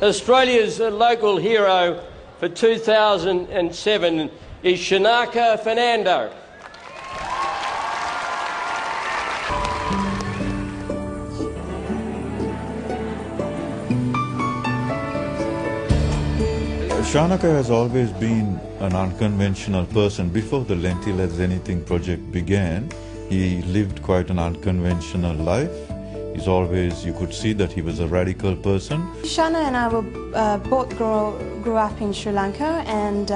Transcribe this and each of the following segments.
Australia's local hero for 2007 is Shanaka Fernando. Shanaka has always been an unconventional person. Before the Lentil as Anything project began, he lived quite an unconventional life. He's always, you could see that he was a radical person. Shana and I were both grew up in Sri Lanka, and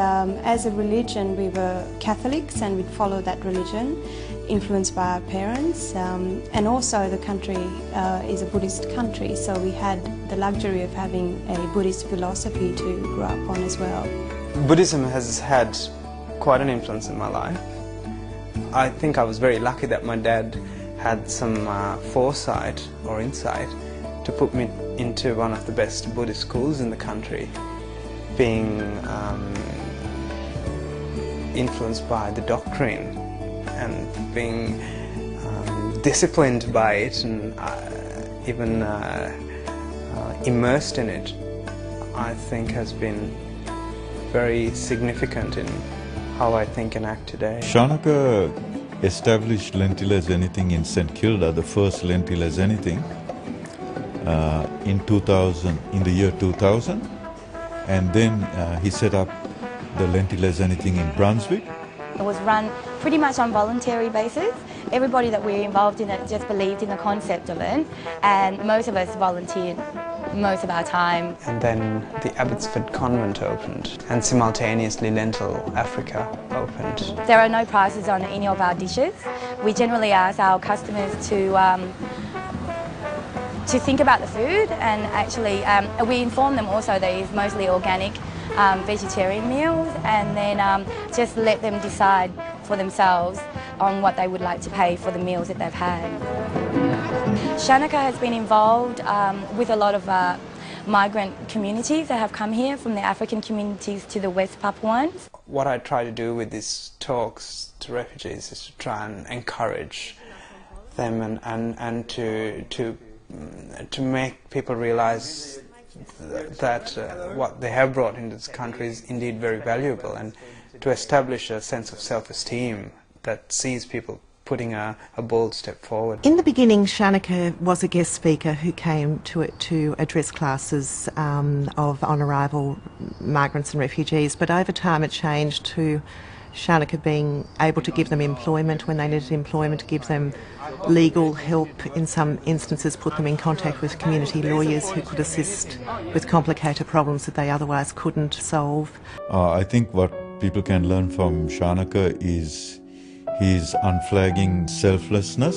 as a religion we were Catholics and we'd follow that religion, influenced by our parents, and also the country is a Buddhist country, so we had the luxury of having a Buddhist philosophy to grow up on as well. Buddhism has had quite an influence in my life. I think I was very lucky that my dad had some foresight or insight to put me into one of the best Buddhist schools in the country, being influenced by the doctrine and being disciplined by it and even immersed in it, I think has been very significant in how I think and act today. Shanaka established Lentil as Anything in St Kilda, the first Lentil as Anything, in the year 2000, and then he set up the Lentil as Anything in Brunswick. It was run pretty much on voluntary basis. Everybody that we were involved in it just believed in the concept of it, and most of us volunteered most of our time. And then the Abbotsford Convent opened, and simultaneously Lentil Africa opened. There are no prices on any of our dishes. We generally ask our customers to think about the food, and actually we inform them also that it's mostly organic vegetarian meals, and then just let them decide for themselves on what they would like to pay for the meals that they've had. Shanaka has been involved with a lot of migrant communities that have come here, from the African communities to the West Papuans. What I try to do with these talks to refugees is to try and encourage them and to make people realise that what they have brought into this country is indeed very valuable, and to establish a sense of self-esteem that sees people putting a bold step forward. In the beginning, Shanaka was a guest speaker who came to address classes of on-arrival migrants and refugees, but over time it changed to Shanaka being able to give them employment when they needed employment, give them legal help, in some instances put them in contact with community lawyers who could assist with complicated problems that they otherwise couldn't solve. I think what people can learn from Shanaka is his unflagging selflessness,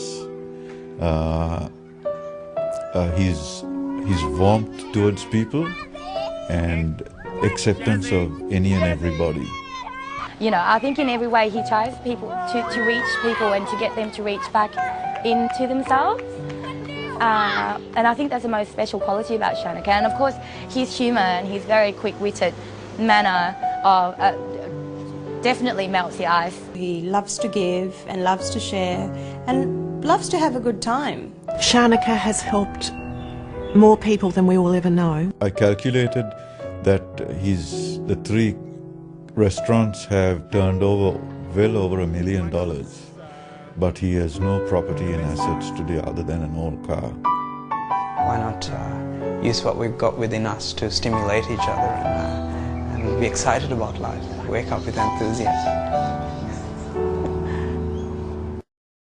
his warmth towards people, and acceptance of any and everybody. You know, I think in every way he tries people to reach people and to get them to reach back into themselves. And I think that's the most special quality about Shanaka. And of course, his humour and his very quick-witted manner of definitely melts the ice. He loves to give and loves to share and loves to have a good time. Shanaka has helped more people than we will ever know. I calculated that the 3 restaurants have turned over well over $1 million, but he has no property and assets today other than an old car. Why not use what we've got within us to stimulate each other and be excited about life, wake up with enthusiasm.